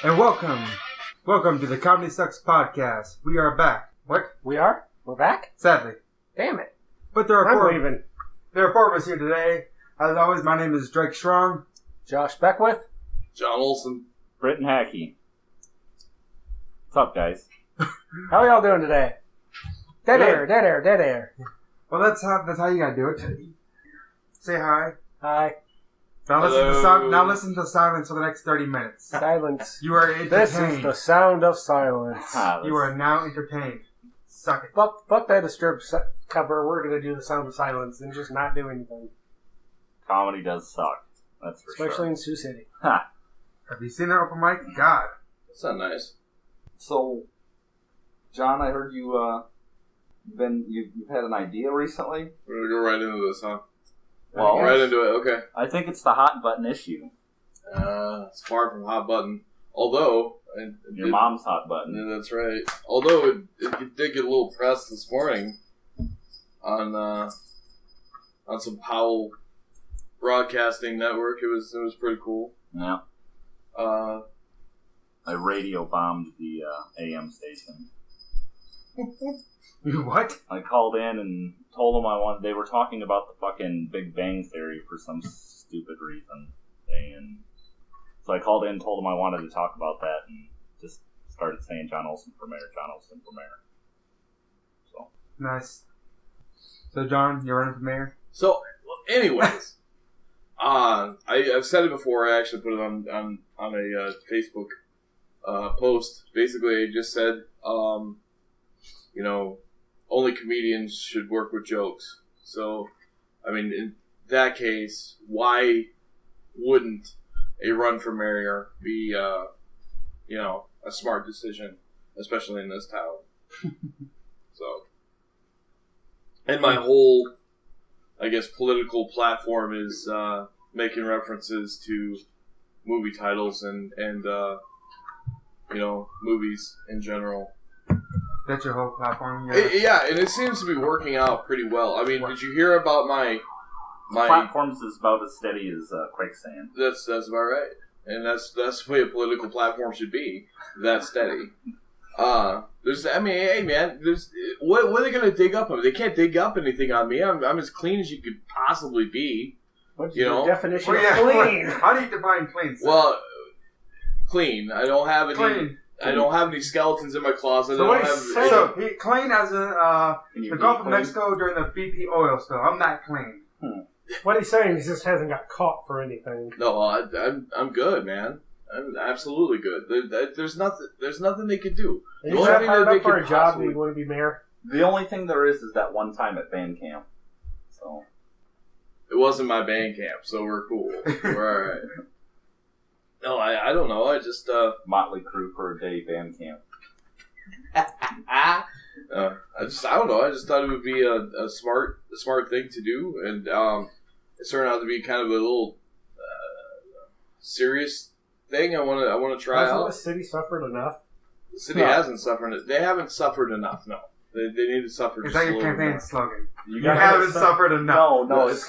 And welcome to the Comedy Sucks podcast. We are back. What? We are? We're back? Sadly. Damn it. But there are I'm four of us here today. As always, my name is Drake Strong. Josh Beckwith. John Olson. Britton Hacke. What's up, guys? How are y'all doing today? Dead air. Well, that's how you gotta do it. Say hi. Hi. Now listen to silence for the next 30 minutes. Silence. You are entertained. This is the sound of silence. You are now entertained. Suck it. Fuck that Disturbed cover. We're gonna do the sound of silence and just not do anything. Comedy does suck. That's for Especially sure. in Sioux City. Ha. Have you seen that open mic? God. That's not nice. So, John, I heard you've had an idea recently. We're going to go right into this, huh? Well, right into it, okay. I think it's the hot button issue. It's far from hot button. Although... Your mom's hot button. Yeah, that's right. Although it did get a little press this morning on some Powell Broadcasting Network. It was pretty cool. Yeah. I radio bombed the AM station. What? I called in and told them they were talking about the fucking Big Bang Theory for some stupid reason. And so I called in and told them I wanted to talk about that and just started saying John Olson for mayor, John Olson for mayor. So. Nice. So, John, you're running for mayor? So, anyways, I've said it before. I actually put it on a Facebook post. Basically, I just said, only comedians should work with jokes. So, I mean, in that case, why wouldn't a run for mayor be, a smart decision, especially in this town? So, and my whole, I guess, political platform is making references to movie titles and movies in general. That's your whole platform? Yeah, and it seems to be working out pretty well. I mean, did you hear about my platforms is about as steady as quicksand. That's about right, and that's the way a political platform should be. That steady. What are they going to dig up on me? They can't dig up anything on me. I'm as clean as you could possibly be. What's your definition of clean? How do you define clean? Sir? Well, clean. I don't have any. Clean. I don't have any skeletons in my closet. Clean as in the Gulf of Mexico during the BP oil spill. I'm not clean. What he's saying is he just hasn't got caught for anything. No, I'm good, man. I'm absolutely good. There's nothing they could do. You got hired up for a job and you want to be mayor? The only thing there is that one time at band camp. So it wasn't my band camp, so we're cool. We're all right. No, I don't know. I just Motley Crue for a day band camp. I don't know. I just thought it would be a smart thing to do, and it turned out to be kind of a little serious thing. I want to try out. Hasn't the city suffered enough? The city hasn't suffered. They haven't suffered enough. No, they need to suffer. Is that your campaign slogan? You haven't suffered enough. No. It's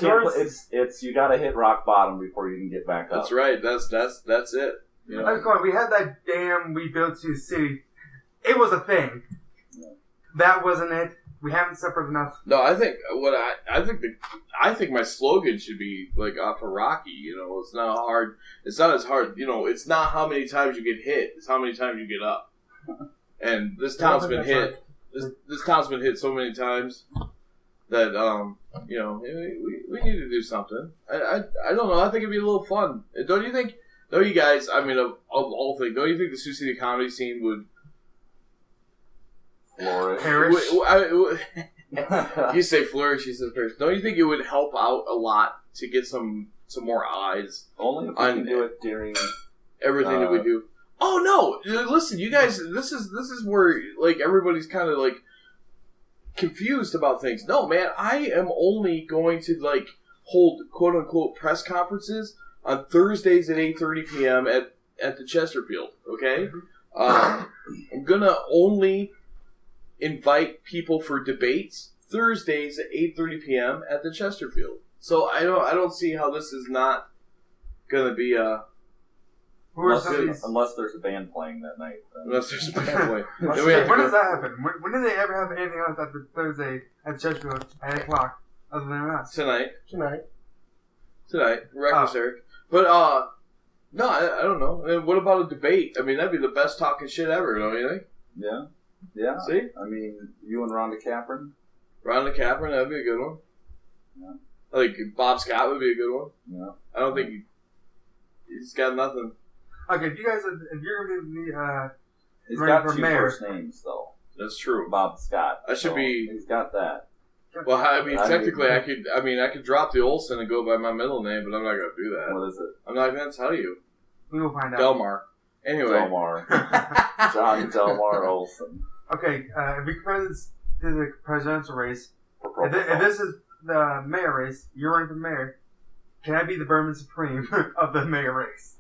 you got to hit rock bottom before you can get back up. That's right. That's it. You know? We had that damn We Built Sioux City. It was a thing. Yeah. That wasn't it. We haven't suffered enough. No, I think my slogan should be like off of Rocky. It's not hard. It's not as hard. It's not how many times you get hit. It's how many times you get up. And this town's been hit. Right. This town's been hit so many times that we need to do something. I don't know. I think it'd be a little fun. Don't you think? Don't you guys? I mean, of all things, don't you think the Sioux City comedy scene would flourish? You say flourish. You say flourish. Don't you think it would help out a lot to get some more eyes? Only if we can do it during everything that we do. Oh no! Listen, you guys. This is where like everybody's kind of like confused about things. No, man, I am only going to like hold quote unquote press conferences on Thursdays at 8:30 p.m. at the Chesterfield. Okay, I'm gonna only invite people for debates Thursdays at 8:30 p.m. at the Chesterfield. So I don't see how this is not gonna be a. Unless there's a band playing that night. Unless there's a band playing. When does that happen? When did they ever have anything else after Thursday at Chesterfield at 8 o'clock other than us? Tonight. Reckless Oh. Eric. But, no, I don't know. And what about a debate? I mean, that'd be the best talking shit ever, don't you think? Yeah. Yeah. See? I mean, you and Rhonda Capron. Rhonda Capron, that'd be a good one. Yeah. I think Bob Scott would be a good one. Yeah. I don't think he's got nothing. Okay, if you're gonna be He's running got for 2 mayor. first names, though. That's true. Bob Scott. I should be. He's got that. Well, I mean, technically, I could drop the Olson and go by my middle name, but I'm not gonna do that. What is it? I'm not gonna tell you. We will find out. Delmar. Anyway. Delmar. John Delmar Olson. Okay, if we compare this to the presidential race, if this is the mayor race, you're running for mayor. Can I be the Berman Supreme of the mayor race?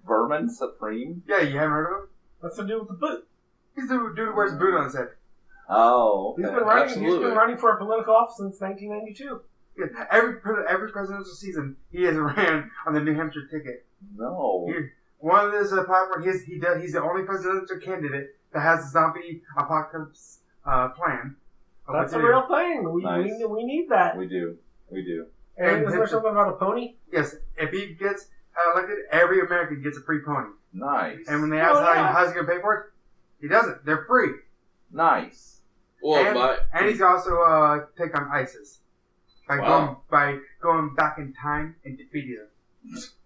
Vermin Supreme? Yeah, you haven't heard of him? What's to do with the boot? He's the dude who wears a boot on his head. Oh, okay. He's been running for a political office since 1992. Yeah, every presidential season, he has ran on the New Hampshire ticket. No. One of his platform, he's the only presidential candidate that has a zombie apocalypse plan. That's a real thing. We need that. We do. And is there something about a pony? Yes, if he gets elected, every American gets a free pony. Nice. And when they ask how's he going to pay for it, he doesn't. They're free. Nice. Well, and he's also take on ISIS by going back in time and defeating them.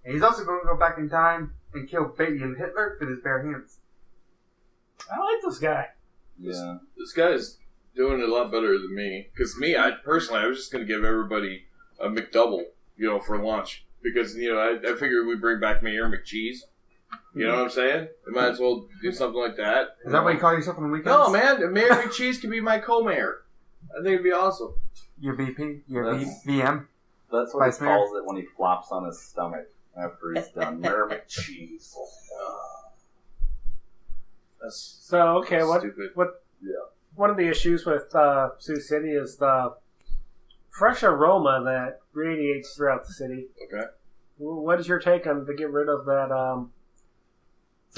And he's also going to go back in time and kill baby Hitler with his bare hands. I like this guy. Yeah. This guy's doing it a lot better than me. Because I was just going to give everybody a McDouble, for lunch. Because, I figured we'd bring back Mayor McCheese. You know what I'm saying? I might as well do something like that. Is that what you call yourself on the weekends? No, man. Mayor McCheese could be my co-mayor. I think it'd be awesome. Your VP? VM? That's what he calls it when he flops on his stomach after he's done. Mayor McCheese. That's stupid. One of the issues with Sioux City is the fresh aroma that radiates throughout the city. Okay. What is your take on to get rid of that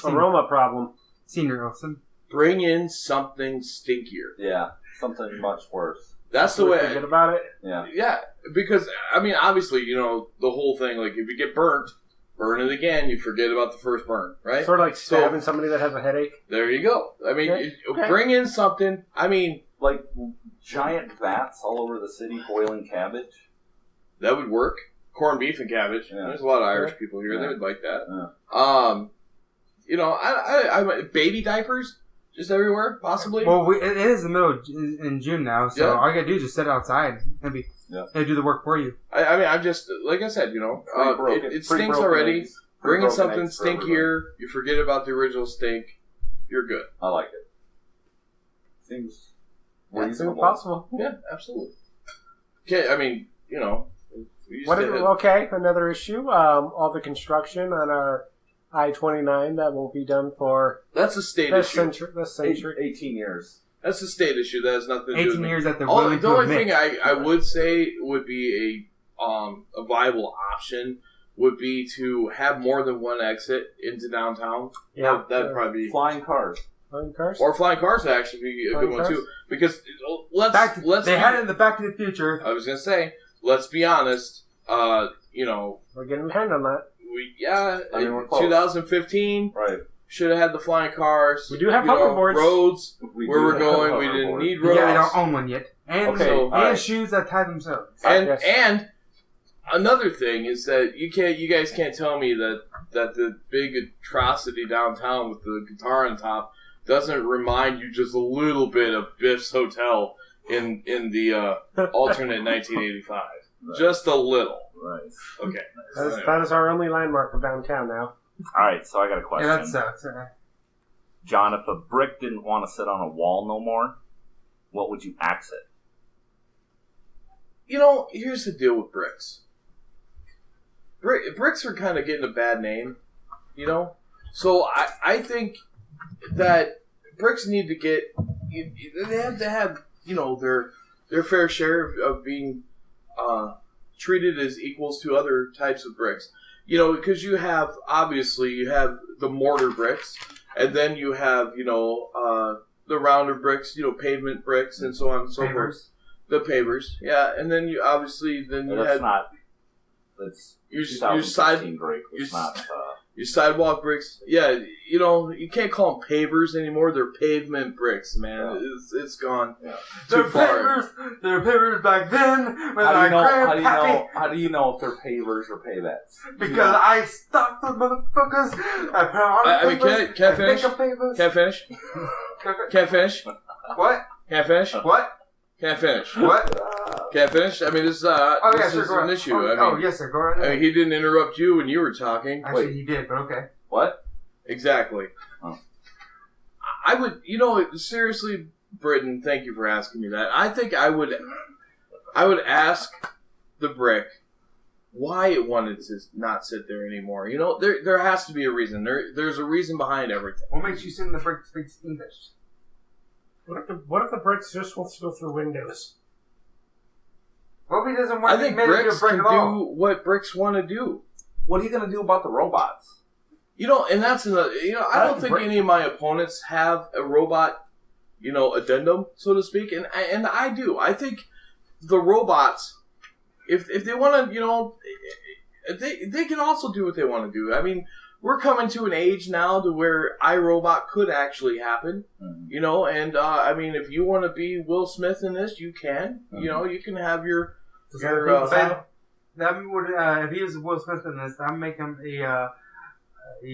aroma problem? Senior Olson. Bring in something stinkier. Yeah, something much worse. That's the way. Forget about it. Yeah. Yeah, because obviously, the whole thing. Like, if you get burnt, burn it again. You forget about the first burn, right? Sort of like stabbing somebody that has a headache. There you go. Bring in something. Like giant vats all over the city boiling cabbage. That would work. Corned beef and cabbage. Yeah. There's a lot of Irish people here. Yeah. They would like that. Yeah. Baby diapers just everywhere, possibly. Well, it is the middle in June now, so all you gotta do is just sit outside and do the work for you. I'm just like I said, it stinks already. Bring in something stinkier. You forget about the original stink. You're good. I like it. Seems reasonable. Possible. Yeah, absolutely. Okay, another issue. All the construction on our I-29 that won't be done for that's a state issue. This century. 18 years. That's a state issue. That has nothing to do with 18 me. years that they're willing The to only admit. thing I would say would be a viable option would be to have more than one exit into downtown. Yeah, that'd probably be flying cars. Or flying cars would actually be a good one too. Because let's they had it in the Back to the Future. I was gonna say, let's be honest. We're getting behind on that. We're close. 2015. Right. Should have had the flying cars. We do have hoverboards. Roads where we're going. We didn't need roads. Yeah, I don't own one yet. And shoes that tie themselves. And another thing is that you guys can't tell me that the big atrocity downtown with the guitar on top doesn't remind you just a little bit of Biff's Hotel in the alternate 1985. Right. Just a little. Right. Okay. That is our only landmark of downtown now. All right, so I got a question. Yeah, that sucks. John, if a brick didn't want to sit on a wall no more, what would you axe it? Here's the deal with bricks. Bricks are kind of getting a bad name, So I think that bricks need to get. They have to have their fair share of being treated as equals to other types of bricks. Because you have the mortar bricks, and then you have the rounder bricks, pavement bricks, and so on and so forth. The pavers, yeah, and then you obviously that's your sidewalk bricks. Yeah, you can't call them pavers anymore. They're pavement bricks, man. Yeah. It's gone too far. They're pavers back then. How do you know if they're pavers or pavettes? Because I stopped the motherfuckers. I put on pavers. Can I finish? Can't finish. Can't finish. What? Can't finish. What? Can't finish. What? Can't finish? I mean, this is an issue. Yes, sir. Go right ahead. He didn't interrupt you when you were talking. Actually, he did, but okay. What? Exactly. Oh. I would, seriously, Britton, thank you for asking me that. I think I would ask the brick why it wanted to not sit there anymore. There has to be a reason. There's a reason behind everything. What makes you think the brick speaks English? What if the bricks just wants to go through windows? Well, he doesn't want I think bricks can do what bricks want to do. What are you going to do about the robots? And that's another. I don't think any of my opponents have a robot, addendum, so to speak, and I do. I think the robots, if they want to, they can also do what they want to do. I mean, we're coming to an age now to where iRobot could actually happen, and I mean, if you want to be Will Smith in this, you can. You can have your. That would, if he was Will Smith in this, that would make him a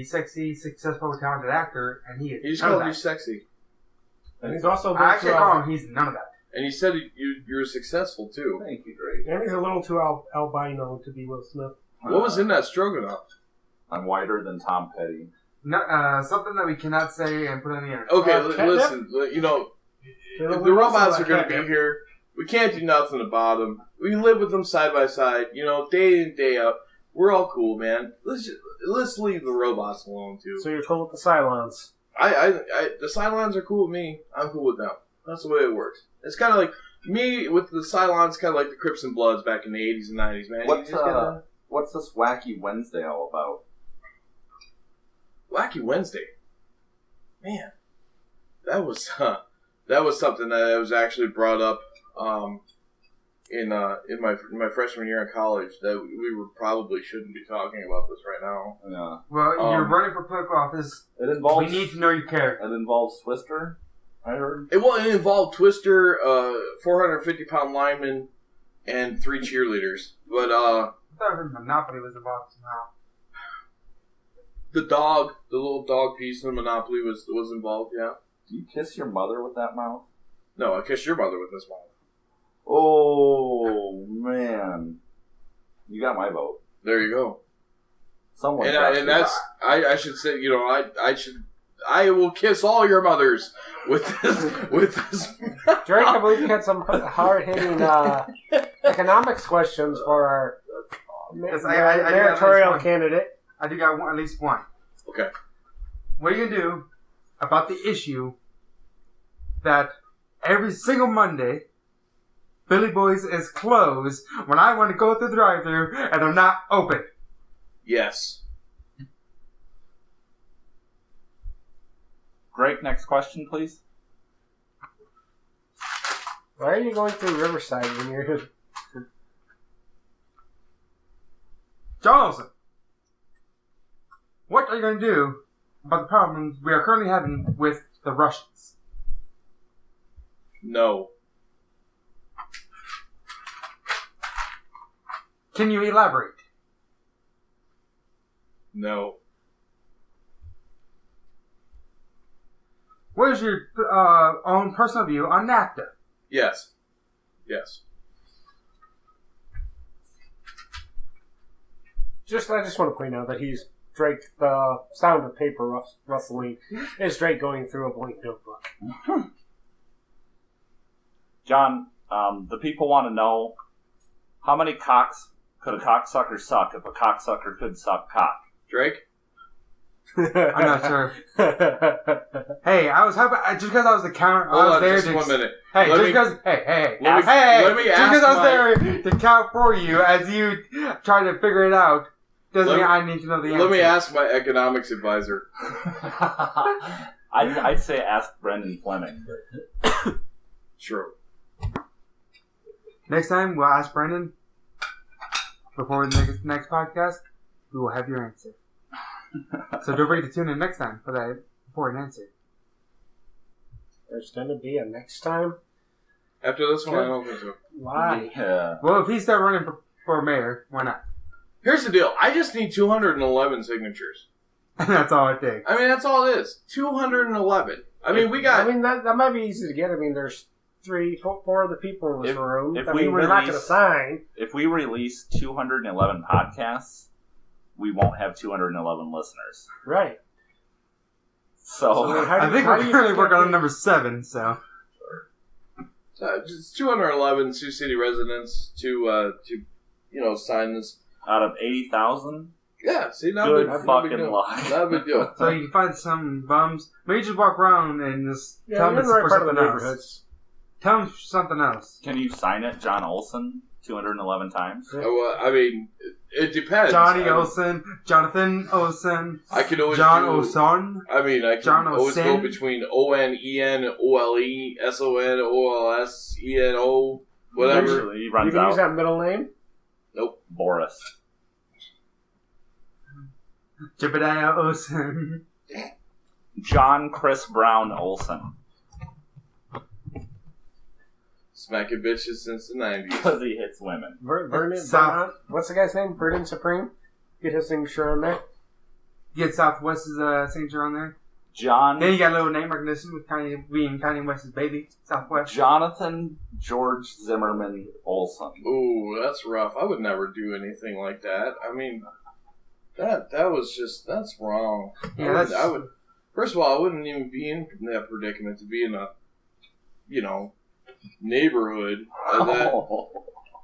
sexy, successful, talented actor, and he is. He just called you sexy, and he's also. I actually call him. He's none of that. And he said you're successful too. Thank you, Drake. And he's a little too albino to be Will Smith. What was in that stroganoff? I'm whiter than Tom Petty. No, something that we cannot say and put on the internet. Okay, listen. If the robots are going to be here, we can't do nothing about them. We live with them side by side, day in, day out. We're all cool, man. Let's leave the robots alone too. So you're cool with the Cylons? The Cylons are cool with me. I'm cool with them. That's the way it works. It's kind of like me with the Cylons, kind of like the Crips and Bloods back in the 80s and 90s, man. What's this Wacky Wednesday all about? Wacky Wednesday, man, that was something that was actually brought up in my freshman year in college that we probably shouldn't be talking about this right now. Yeah. Well, you're running for political office. We need to know you care. It involves Twister, I heard. It involved Twister, 450-pound lineman, and 3 cheerleaders. But I thought I heard Monopoly was involved somehow. The little dog piece in Monopoly was involved, yeah. Do you kiss your mother with that mouth? No, I kissed your mother with this mouth. Oh, man. You got my vote. There you go. Someone I should say, I will kiss all your mothers with this. Drake, I believe you had some hard-hitting economics questions for our mayoral candidate. I think I want at least one. Okay. What are you going to do about the issue that every single Monday, Billy Boy's is closed when I want to go through the drive-thru and they're not open? Yes. Greg, next question, please. Why are you going through Riverside when you're here? John Olson, what are you going to do about the problems we are currently having with the Russians? No. Can you elaborate? No. What is your own personal view on NAFTA? Yes. I just want to point out that he's Drake. The sound of paper rustling is Drake going through a blank notebook. John, the people want to know how many cocks could a cocksucker suck if a cocksucker could suck cock? Drake? I'm not sure. Hey, I was happy just because I was the counter. I was there just 1 minute. Hey, Let just me- because. Hey, let me just ask because I was my- there to count for you as you try to figure it out doesn't mean I need to know the answer. Let me ask my economics advisor. I'd say ask Brendan Fleming. True. Next time we'll ask Brendan before the next podcast. We will have your answer. So don't forget to tune in next time for that important answer. There's going to be a next time? After this one, I don't think so. Why? Yeah. Well, if he starts running for mayor, why not? Here's the deal. I just need 211 signatures. That's all it takes. I mean, that's all it is. 211. I mean, we got... I mean, that might be easy to get. I mean, there's 4 other people in this room. if I we mean, they're not going to release- sign. If we release 211 podcasts, we won't have 211 listeners. Right. So, then how I think we're currently working on number 7, so. just 211 Sioux City residents to sign this. out of 80,000, Yeah, see, not good a big fucking deal. luck. Not a big deal. So you can find some bums. Maybe just walk around and just tell them you're it's in the right for part of the something else. neighborhoods. Tell them something else. Can you sign it, John Olson, 211 times? Well, I mean, it depends. Johnny I mean, Olson, Jonathan Olson, I could always John do, Olson. I mean, I can John always go Olsen. between ONEN, OLE, SON, OLSENO, whatever. Eventually, he You runs can use out. that middle name. Nope. Boris. Jebediah Olson. John Chris Brown Olson. Smacking bitches since the 90s. Because he hits women. Vernon. South. What's the guy's name? Vernon Supreme. Get his signature on there. Get Southwest's signature on there. John Then you got a little name recognition with Kanye being Kanye West's baby. Southwest. Jonathan George Zimmerman Olson. Ooh, that's rough. I would never do anything like that. I mean, that was just, that's wrong. Yeah, I would. First of all, I wouldn't even be in that predicament to be in a, neighborhood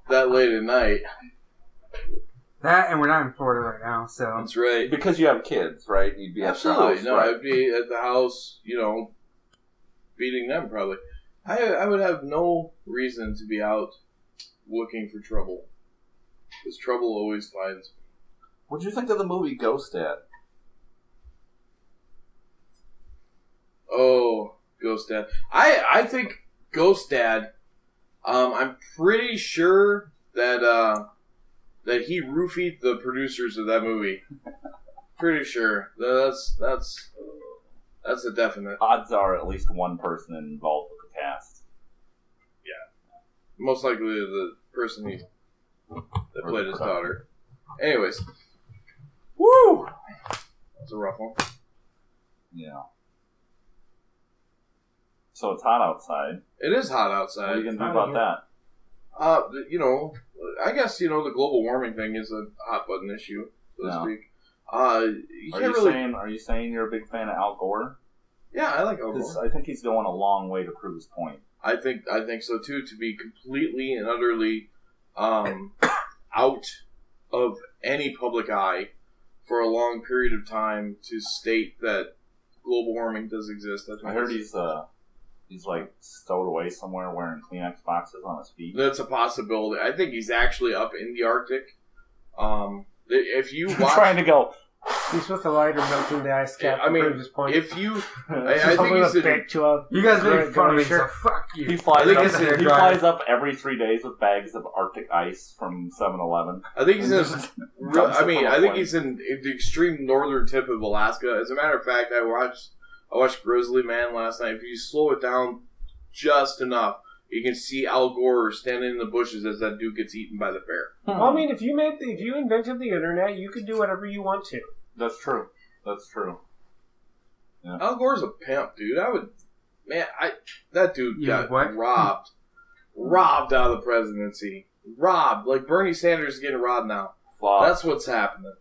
that late at night. That, and we're not in Florida right now, so. That's right. Because you have kids, right? You'd be Absolutely. at the house, No, right? I'd be at the house, beating them probably. I would have no reason to be out looking for trouble. Because trouble always finds me. What'd you think of the movie Ghost Dad? Oh, Ghost Dad. I think Ghost Dad, I'm pretty sure that he roofied the producers of that movie. Pretty sure. That's a definite. Odds are at least one person involved with the cast. Most likely the person that played his daughter. Anyways. Woo! That's a rough one. Yeah. So it's hot outside. It is hot What are outside. you going to do about that? I guess, the global warming thing is a hot button issue, so to No. speak. You can't really... Are you saying you're a big fan of Al Gore? Yeah, I like Al 'Cause Gore. I think he's going a long way to prove his point. I think so too. To be completely and utterly out of any public eye for a long period of time to state that global warming does exist. I heard he's like stowed away somewhere wearing Kleenex boxes on his feet. That's a possibility. I think he's actually up in the Arctic. If you watch, trying to go. He's with the lighter melting the ice cap. I mean, to prove his point. if you, I He's think holding he's a in, big to a You guys make Right, fun of me, sure. so fuck you. He flies, I think up, it's their he drive. flies up every 3 days with bags of Arctic ice from 7-Eleven. I think he's in. Dumps it from a I think plane. he's in the extreme northern tip of Alaska. As a matter of fact, I watched Grizzly Man last night. If you slow it down just enough, you can see Al Gore standing in the bushes as that dude gets eaten by the bear. Well, I mean, if you invented the internet, you could do whatever you want to. That's true. That's true. Al Gore's a pimp, dude. That dude You got what? robbed out of the presidency. Robbed. Like Bernie Sanders is getting robbed now. Fuck. That's what's happening.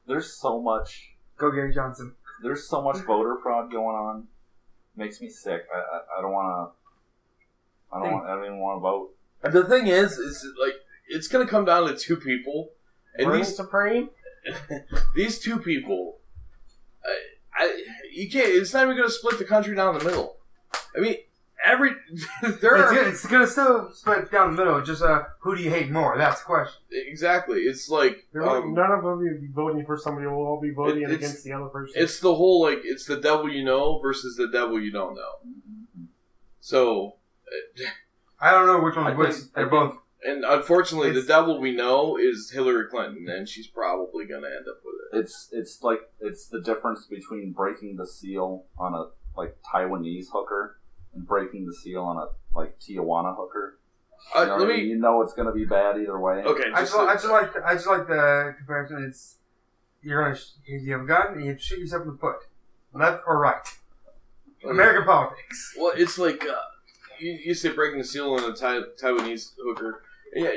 There's so much Go Gary Johnson. voter fraud going on. Makes me sick. I don't want to. I don't even want to vote. And the thing is like it's gonna come down to two people, and Vernon Supreme. these two people, you can't. It's not even going to split the country down the middle. I mean, it's going to still split down the middle. Just who do you hate more? That's the question. Exactly. It's like none of them will be voting for somebody. We'll all be voting against the other person. It's the whole it's the devil you know versus the devil you don't know. So I don't know which one's which. They're both. And unfortunately, the devil we know is Hillary Clinton, and she's probably going to end up with it. It's the difference between breaking the seal on a Taiwanese hooker and breaking the seal on a Tijuana hooker. You know it's going to be bad either way. Okay, I just like the comparison. It's you have a gun and you shoot yourself in the foot, left or right. American politics. Well, it's like you say breaking the seal on a Taiwanese hooker. Yeah,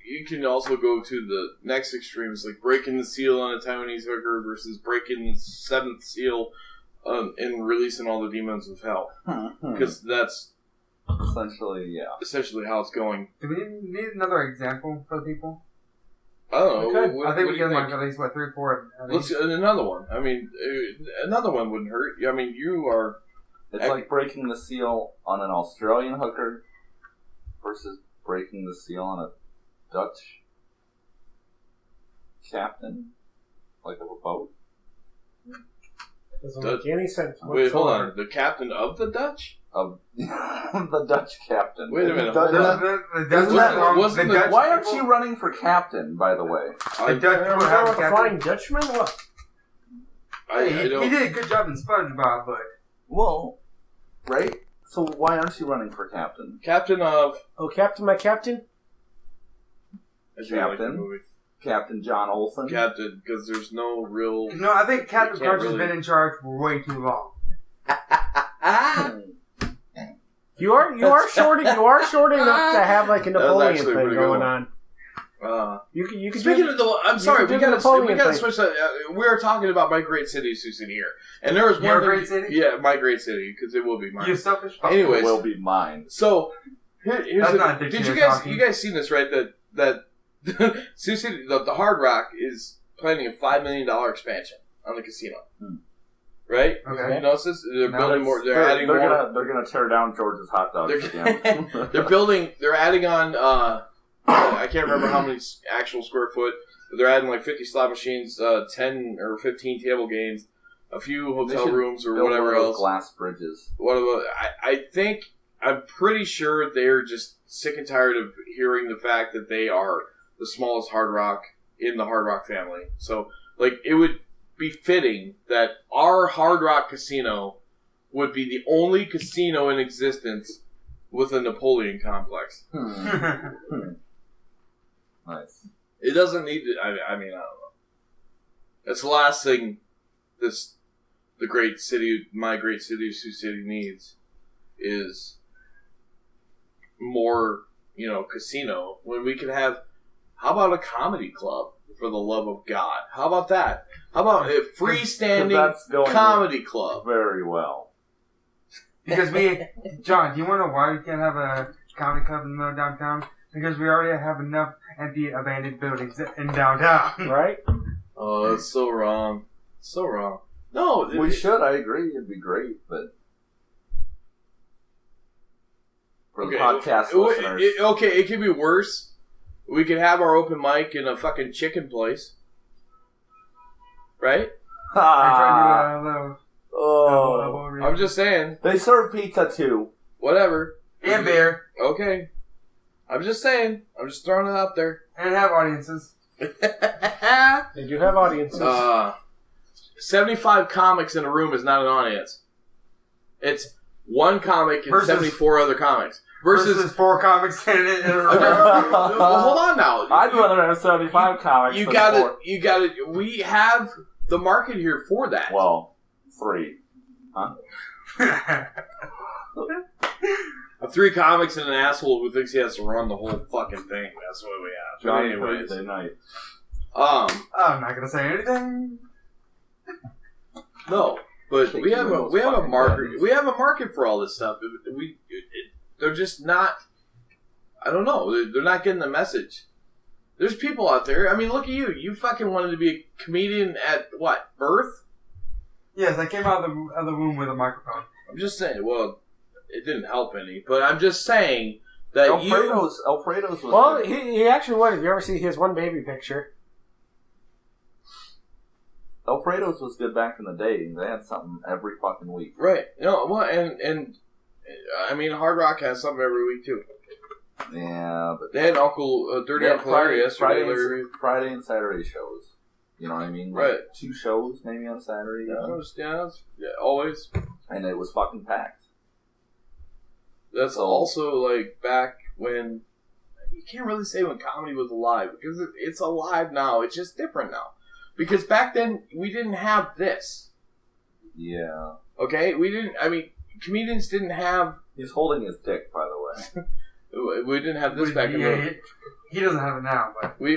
you can also go to the next extremes, like breaking the seal on a Taiwanese hooker versus breaking the seventh seal and releasing all the demons of hell. Because that's essentially how it's going. Do we need another example for the people? I don't know. Okay. I think we get like at least 3 or 4. Let's another one. I mean, another one wouldn't hurt. I mean, you are. It's like breaking the seal on an Australian hooker versus breaking the seal on a Dutch captain, of a boat. Doesn't make any sense. Wait, hold on. The captain of the Dutch? Of the Dutch captain. Wait a minute. Why aren't you running for captain, by the way? The Flying Dutchman? What? He did a good job in SpongeBob, but... Well, right? So why aren't you running for captain? Captain of... Oh, Captain, my captain? Captain John Olson. Captain, because there's no real... No, I think Captain Crunch has been in charge for way too long. You are short enough to have a Napoleon thing going on. You can Speaking of the, I'm sorry, we gotta switch that. We are talking about my great city, Sioux City here, and there was one great city. Yeah, my great city, because it will be mine. You selfish. Anyways, it will be mine. So here's did you guys see this right? That Sioux City, the Hard Rock is planning a $5 million expansion on the casino. Right? Okay. You notice this? They're building more. They're adding more. They're gonna tear down George's hot dogs again. They're adding on. I can't remember how many actual square foot, but they're adding 50 slot machines, 10 or 15 table games, a few hotel rooms or whatever else. Glass bridges. I'm pretty sure they're just sick and tired of hearing the fact that they are the smallest Hard Rock in the Hard Rock family. So, it would be fitting that our Hard Rock casino would be the only casino in existence with a Napoleon complex. Nice. It doesn't need to. I mean, I don't know. That's the last thing my great city, Sioux City needs is more, casino. When we could have, how about a comedy club, for the love of God? How about that? How about a freestanding comedy club? Very well. Because John, do you want to know why we can't have a comedy club in the middle of downtown? Because we already have enough empty, abandoned buildings in downtown. Right? Oh, that's so wrong. So wrong. No. We should, I agree. It'd be great, but... For the podcast listeners... It could be worse. We could have our open mic in a fucking chicken place. Right? I'm just saying. They serve pizza, too. Whatever. And beer. Okay. I'm just saying. I'm just throwing it out there. And have audiences. They do have audiences. 75 comics in a room is not an audience. It's one comic and 74 other comics. Versus 4 comics in a room. Well, hold on now. I'd rather have 75 comics you than gotta, 4. You got to. We have the market here for that. Well, 3. Huh? 3 comics and an asshole who thinks he has to run the whole fucking thing. That's what we have. Johnny anyways, Thursday night. I'm not gonna say anything. No, but we have a market. We have a market for all this stuff. They're just not. I don't know. They're not getting the message. There's people out there. I mean, look at you. You fucking wanted to be a comedian at what, birth? Yes, I came out of the room with a microphone. I'm just saying. Well, it didn't help any, but I'm just saying that Alfredo's was Well, he actually would. If you ever see his one baby picture. Alfredo's was good back in the day. They had something every fucking week. Right. No, well, and I mean, Hard Rock has something every week too. Yeah, but They had Dirty Uncle Larry yesterday. Friday and Saturday shows. You know what I mean? Like Right. 2 shows maybe on Saturday. Yeah, always. And it was fucking packed. That's also like back when you can't really say when comedy was alive because it's alive now. It's just different now. Because back then we didn't have this. Yeah. Okay, we didn't. I mean, comedians didn't have. He's holding his dick, by the way. We didn't have this back in the. He doesn't have it now, but We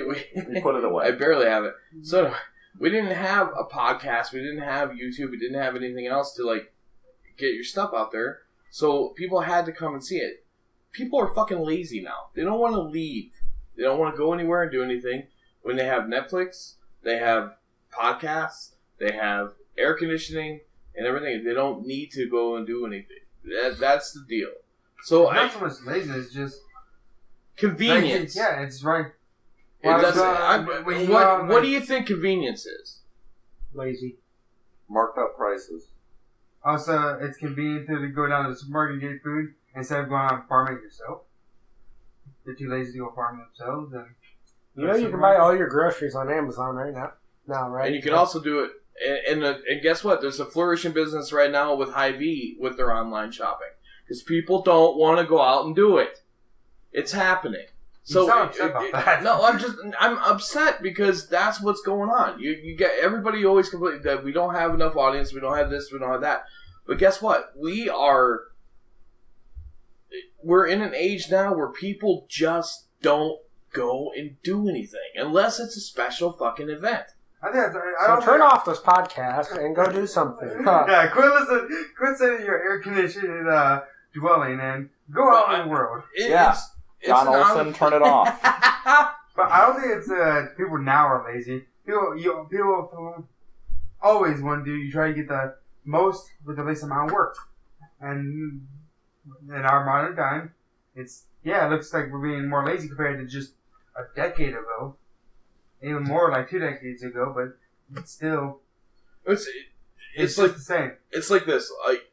put it away. I barely have it. So we didn't have a podcast. We didn't have YouTube. We didn't have anything else to like get your stuff out there. So people had to come and see it. People are fucking lazy now. They don't want to leave. They don't want to go anywhere and do anything. When they have Netflix, they have podcasts, they have air conditioning and everything. They don't need to go and do anything. That's the deal. So not so much laziness, just convenience. Yeah, it's right. What do you think convenience is? Lazy. Marked up prices. Also, it's convenient to go down to the supermarket and get food instead of going out and farming yourself. They're too lazy to go farm themselves. And you know you can buy all your groceries on Amazon right now, right? And you can also do it. And guess what? There's a flourishing business right now with Hy-Vee with their online shopping. Because people don't want to go out and do it. It's happening. So you sound upset about that. No, I'm upset because that's what's going on. You get everybody always complain that we don't have enough audience, we don't have this, we don't have that. But guess what? We're in an age now where people just don't go and do anything unless it's a special fucking event. So turn off this podcast and go do something. Yeah, quit sitting in your air conditioned dwelling and go out in the world. John Olson, turn it off. But I don't think it's people now are lazy. People always want to do. You try to get the most with the least amount of work, and in our modern time, it looks like we're being more lazy compared to just a decade ago, even more like 2 decades ago. But it's still, it's like the same. It's like this, like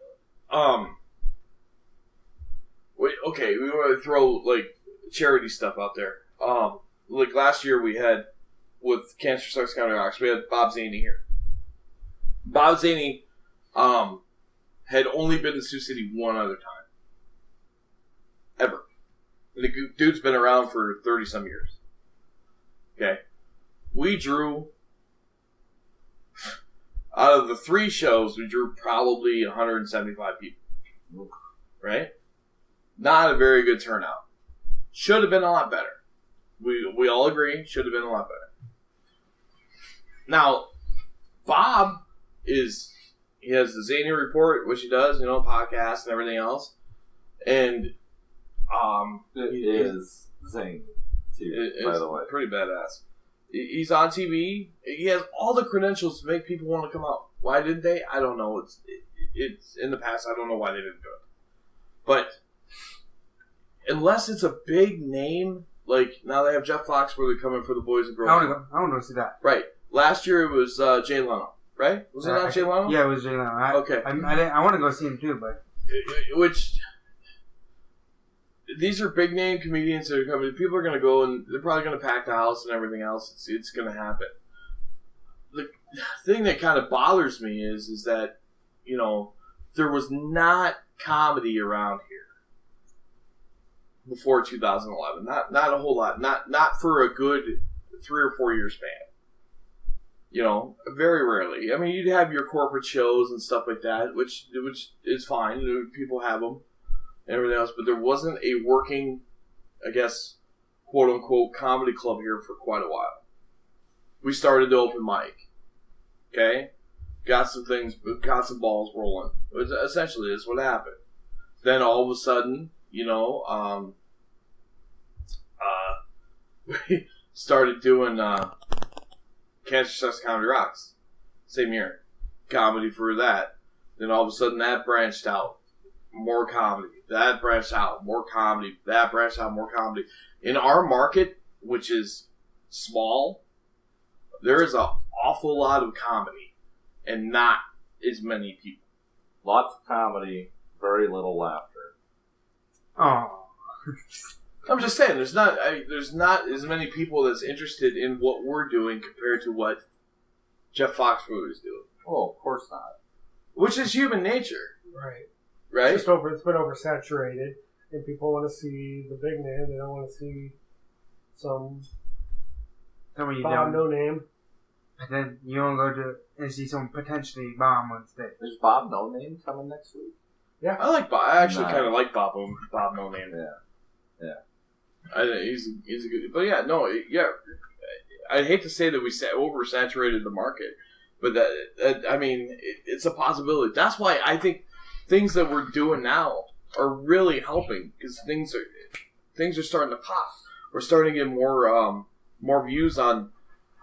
okay, we want to throw like charity stuff out there. Like last year we had with Cancer Sucks County Rocks, we had Bob Zaney here. Bob Zaney had only been to Sioux City one other time, ever. And the dude's been around for 30-some years. Okay, we drew out of the 3 shows, we drew probably 175 people. Right? Not a very good turnout. Should have been a lot better. We all agree, should have been a lot better. Now, Bob he has the Zany Report, which he does, podcast and everything else. And it is zany, too, by the way. Pretty badass. He's on TV. He has all the credentials to make people want to come out. Why didn't they? I don't know. It's in the past. I don't know why they didn't do it. But unless it's a big name, like now they have Jeff Foxworthy coming for the Boys and Girls. I want to see that. Right. Last year it was Jay Leno, right? Was it not Jay Leno? Yeah, it was Jay Leno. Okay. I want to go see him too, but these are big name comedians that are coming. People are going to go and they're probably going to pack the house and everything else. It's going to happen. The thing that kind of bothers me is that there was not comedy around here before 2011. Not a whole lot. Not for a good 3 or 4 year span. Very rarely. I mean, you'd have your corporate shows and stuff like that, which is fine. People have them and everything else, but there wasn't a working, I guess, quote unquote, comedy club here for quite a while. We started the open mic. Okay? Got some things, got some balls rolling. Essentially, that's what happened. Then all of a sudden, we started doing Cancer Sucks Comedy Rocks. Same year. comedy for that. Then all of a sudden that branched out. More comedy. That branched out. More comedy. That branched out. More comedy. In our market, which is small, there is an awful lot of comedy and not as many people. Lots of comedy, very little laughter. Oh. I'm just saying, there's not as many people that's interested in what we're doing compared to what Jeff Foxworthy is doing. Oh, of course not. Which is human nature, Right. right? It's been oversaturated, and people want to see the big name. They don't want to see some Somebody you Bob don't. no name. And then you don't go to and see someone potentially bomb on stage. Is Bob No Name coming next week? I like Bob. I actually Nice. kind of like Bob No Name. Yeah. I think he's a good. But yeah. I'd hate to say that we oversaturated the market, but that I mean, it's a possibility. That's why I think things that we're doing now are really helping because things are starting to pop. We're starting to get more views on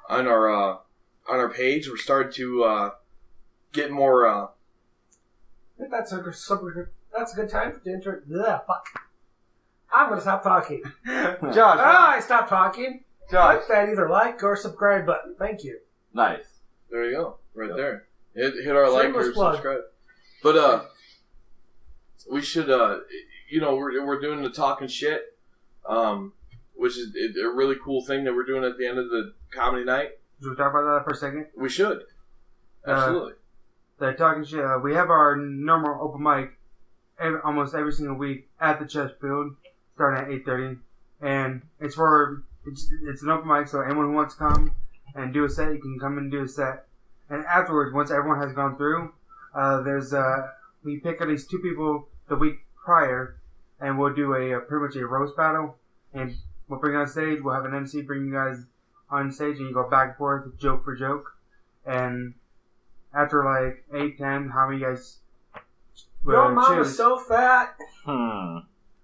our page. We're starting to get more. I think that's a good time to intro. Ugh, fuck. I'm gonna stop talking. Josh. I stopped talking. Josh. Click that either like or subscribe button. Thank you. Nice. There you go, right there. Hit our like or Shameless plug. subscribe. But we should we're doing the Talkin Shit, which is a really cool thing that we're doing at the end of the comedy night. Should we talk about that for a second? We should. Absolutely. The Talkin Shit. We have our normal open mic almost every single week at the Chesterfield, starting at 8:30, and it's an open mic, so anyone who wants to come and do a set, you can come and do a set. And afterwards, once everyone has gone through, we pick at least 2 people the week prior, and we'll do pretty much a roast battle, and we'll bring on stage. We'll have an MC bring you guys on stage, and you go back and forth, joke for joke. And after like 8, 10, how many guys Your mama's choose? so fat.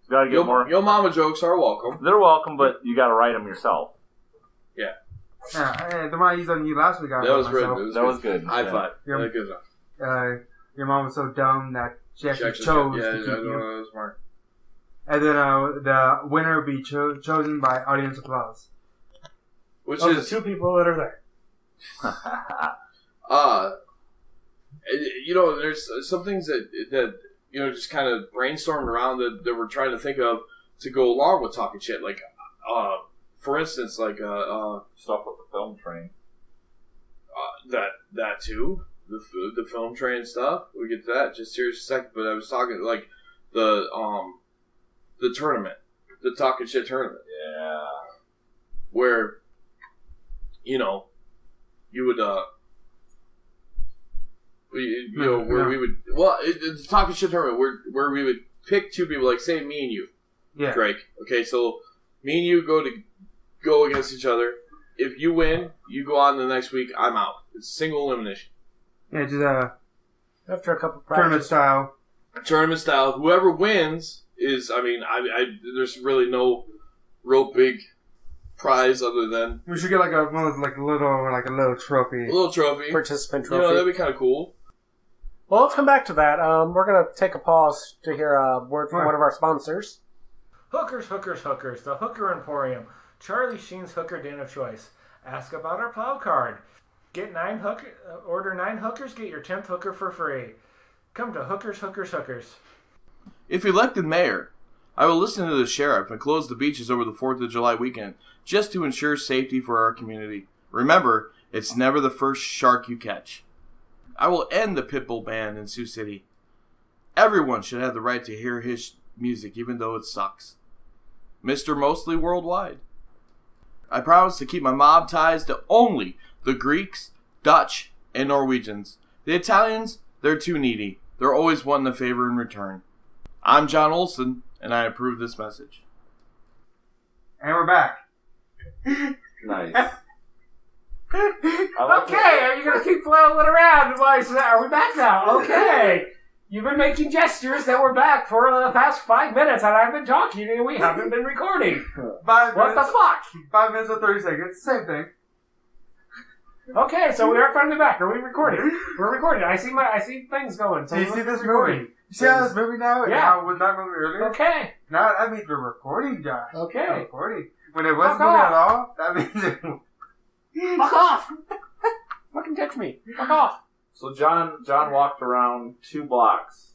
Gotta get more. Your mama jokes are welcome. They're welcome, but you gotta write them yourself. Yeah, the one I used on you last week, I That was myself. good. That was good. High Yeah. five. Yeah. Yeah, good enough. Your mom was so dumb that she actually Check- chose yeah, to keep that you. was smart. And then the winner will be chosen by audience applause. Which Those is are 2 people that are there. there's some things that just kind of brainstormed around that we're trying to think of to go along with Talkin Shit. Like, for instance, like Stuff with the film train. that too, the film train stuff. We'll get to that just here in a second. But I was talking like the tournament, the Talkin Shit tournament, Yeah. where you would we would the Talkin Shit tournament where we would pick 2 people, like say me and you, Yeah. Drake. Okay, so me and you go against each other. If you win, you go on the next week. I'm out. It's single elimination. Yeah, just After a couple tournament practice. style. Tournament style. Whoever wins is. I mean, I there's really no real big prize other than We should get like a little trophy. a little trophy. Participant You trophy. know, that'd be kind of cool. Well, let's come back to that. We're going to take a pause to hear a word from Right. one of our sponsors. Hookers, Hookers, Hookers, the Hooker Emporium. Charlie Sheen's Hooker Den of Choice. Ask about our plow card. Order 9 hookers, get your 10th hooker for free. Come to Hookers, Hookers, Hookers. If elected mayor, I will listen to the sheriff and close the beaches over the 4th of July weekend just to ensure safety for our community. Remember, it's never the first shark you catch. I will end the Pitbull ban in Sioux City. Everyone should have the right to hear his music, even though it sucks. Mr. Mostly Worldwide. I promise to keep my mob ties to only the Greeks, Dutch, and Norwegians. The Italians, they're too needy. They're always wanting a favor in return. I'm John Olson, and I approve this message. And we're back. Nice. I like Okay, are you going to keep flailing around? Are we back now? Okay. You've been making gestures that we're back for the past 5 minutes, and I've been talking, and we haven't been recording. 5 What the minutes. fuck? 5 minutes and 30 seconds. Same thing. Okay, so we are finally back. Are we recording? We're recording. I see things going. So Do you see this recording. movie? You see how this movie now? And Yeah. how it was not movie earlier? Okay. Now that means we're recording, Josh. Okay. We're recording. When it wasn't Fuck moving off. at all, that means it... Fuck off. Fucking touch me. Fuck off. So John walked around 2 blocks,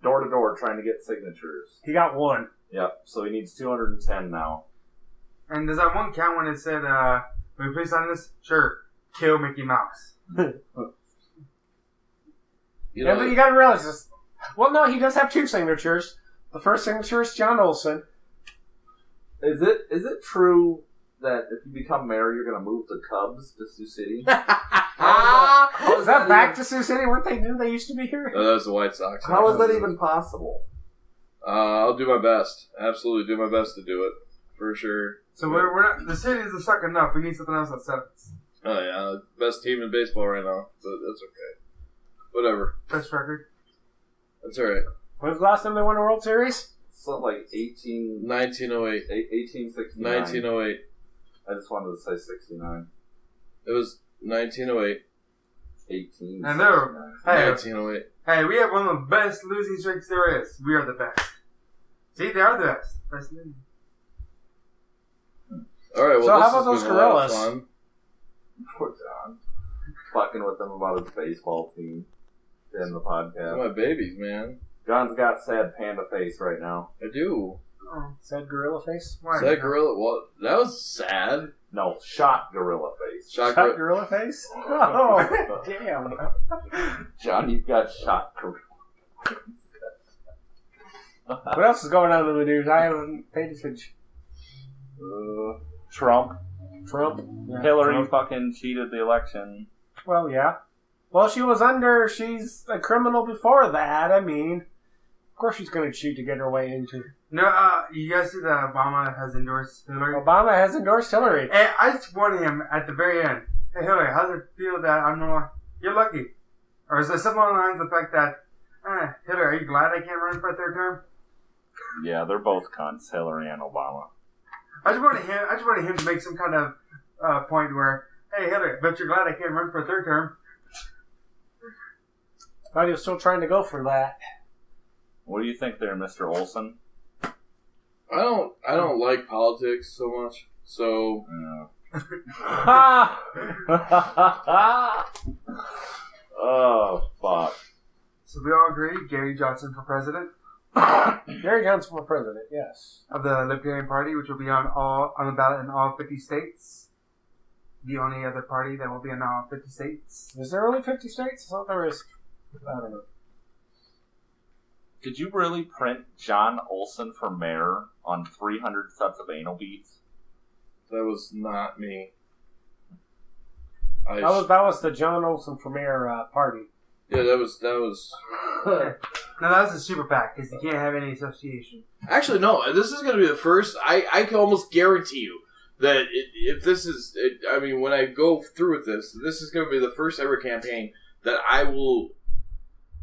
door to door, trying to get signatures. He got one. Yep. So he needs 210 now. And does that one count when it said, will you please sign this? Sure. Kill Mickey Mouse. You Yeah, know, but you gotta realize this. Well, no, he does have 2 signatures. The first signature is John Olson. Is it true that if you become mayor, you're gonna move the Cubs to Sioux City? Is that back to Sioux City? Didn't they used to be here? that was the White Sox. How is that even possible? I'll do my best. Absolutely do my best to do it. For sure. So we're not... The cities are stuck enough. We need something else that sucks. Oh, yeah. Best team in baseball right now. But that's okay. Whatever. Best record. That's alright. When was the last time they won a World Series? Something like 1908. 1869. 1908. I just wanted to say 69. It was 1908. 18. I know. Hey, 1908. hey, we have one of the best losing streaks there is. We are the best. See, they are the best. Best losing. Alright, well, So this how about has those been a lot of gorillas? fun. Poor John. Fucking with them about his baseball team in the They're podcast. my babies, man. John's got sad panda face right now. I do. Oh, Sad gorilla face? why? Is that gorilla? Well, that was sad. No, shot gorilla face. Shot Shot gorilla. gorilla face? Oh, damn. John, you've got shot gorilla. What else is going on in the news? I haven't paid attention. Trump. Trump? Hillary Trump. fucking cheated the election. Well, yeah. Well, she's a criminal before that. I mean, of course she's going to cheat to get her way into. No, you guys see that Obama has endorsed Hillary? Obama has endorsed Hillary. And I just wanted him at the very end. Hey, Hillary, how's it feel that you're lucky? Or is there something along the lines of the fact that, Hillary, are you glad I can't run for a 3rd term? Yeah, they're both cunts, Hillary and Obama. I just wanted him to make some kind of point where, hey, Hillary, but you're glad I can't run for a 3rd term. But he was still trying to go for that. What do you think there, Mr. Olson? I don't like politics so much. So Oh, fuck. So we all agree, Gary Johnson for president Gary Johnson for president, yes. of the Libertarian Party, which will be on the ballot in all 50 states. The only other party that will be in all 50 states. Is there only 50 states? I thought there was... I don't know. Did you really print John Olson for mayor on 300 sets of anal beads? that was not me. That was the John Olson for mayor party. Yeah, that was. No, that was a super PAC because you can't have any association. Actually, no. This is going to be the first. I can almost guarantee you that if this is, I mean, when I go through with this is going to be the first ever campaign that I will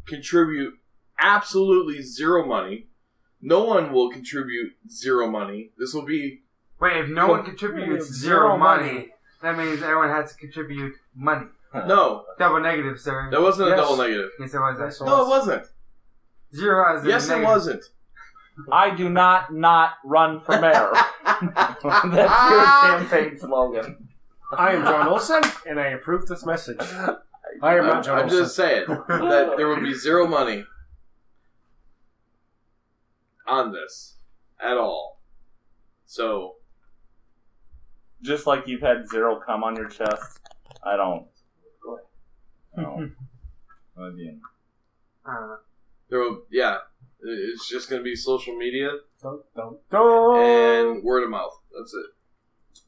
contribute absolutely zero money. No one will contribute zero money. This will be. Wait, if no one contributes zero money, that means everyone has to contribute money. No. Double negative, sir. That wasn't Yes. a double negative. Yes, it was. Yes, No, it wasn't. Zero as a Yes, it negative. wasn't. I do not run for mayor. That's your campaign slogan. I am John Olson, and I approve this message. I am not John I'm Olson. just saying that there would be zero money on this at all. So, Just like you've had zero cum on your chest, I don't. No. I mean, there will, yeah, it's just going to be social media Dun, dun, dun. and word of mouth. That's it.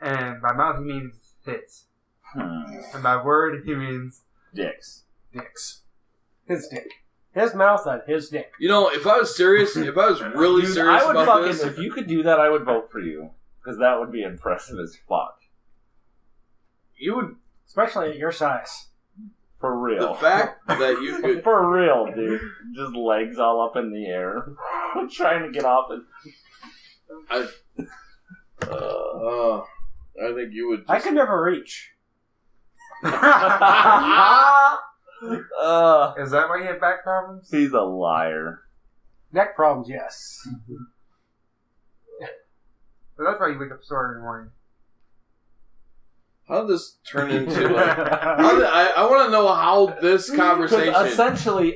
And by mouth, he means tits. hmm. And by word, he means... Dicks. Dicks. His dick. His mouth on his dick. You know, if I was serious, if I was really Dude, serious I would about fucking, this, if you could do that, I would vote for you. Because that would be impressive as fuck. you would, Especially at your size. For real. the fact that you could, For real, dude. Just legs all up in the air. Trying to get off it. I think you would I just, could never reach. Is that why you have back problems? He's a liar. Neck problems, yes. So that's why you wake up sore every morning. How did this turn into like? I want to know how this conversation. Essentially,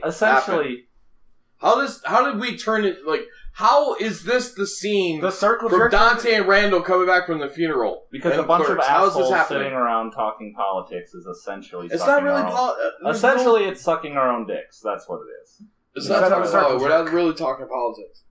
How did we turn it like? How is this the scene The circle from jerk. Dante and Randall coming back from the funeral? because and a bunch Clerks? of How is this assholes happening? sitting around talking politics is essentially It's sucking not really our own... Essentially, it's sucking our own dicks. That's what it is. It's not talking politics. We're not really talking politics.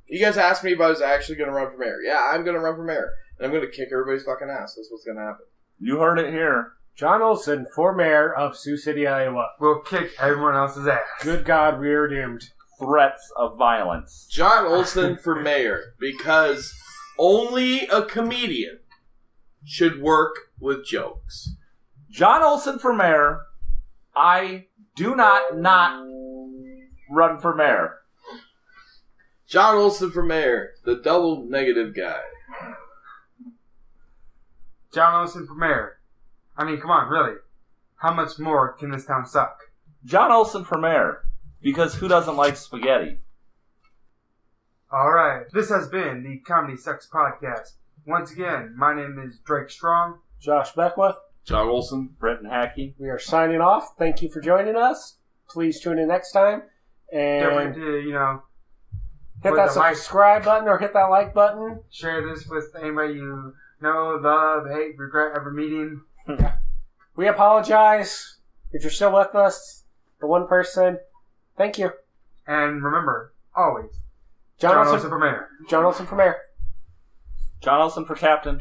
You guys asked me if I was actually going to run for mayor. Yeah, I'm going to run for mayor. And I'm going to kick everybody's fucking ass. That's what's going to happen. You heard it here. John Olson for mayor of Sioux City, Iowa. We'll kick everyone else's ass. Good God, we are doomed. Threats of violence. John Olson for mayor because only a comedian should work with jokes. John Olson for mayor. I do not run for mayor. John Olson for mayor, the double negative guy. John Olson for mayor. I mean, come on, really. How much more can this town suck? John Olson for mayor. Because who doesn't like spaghetti? Alright, this has been the Comedy Sucks Podcast. Once again, my name is Drake Strong. Josh Beckwith. John Olson. Britton Hacke. We are signing off. Thank you for joining us. Please tune in next time. Don't And forget to, hit with that the like- subscribe button or hit that like button. share this with anybody you know, love, hate, regret ever meeting. We apologize if you're still with us. The one person. Thank you. And remember, always, John Olson Olson for mayor. John Olson for mayor. John Olson for captain.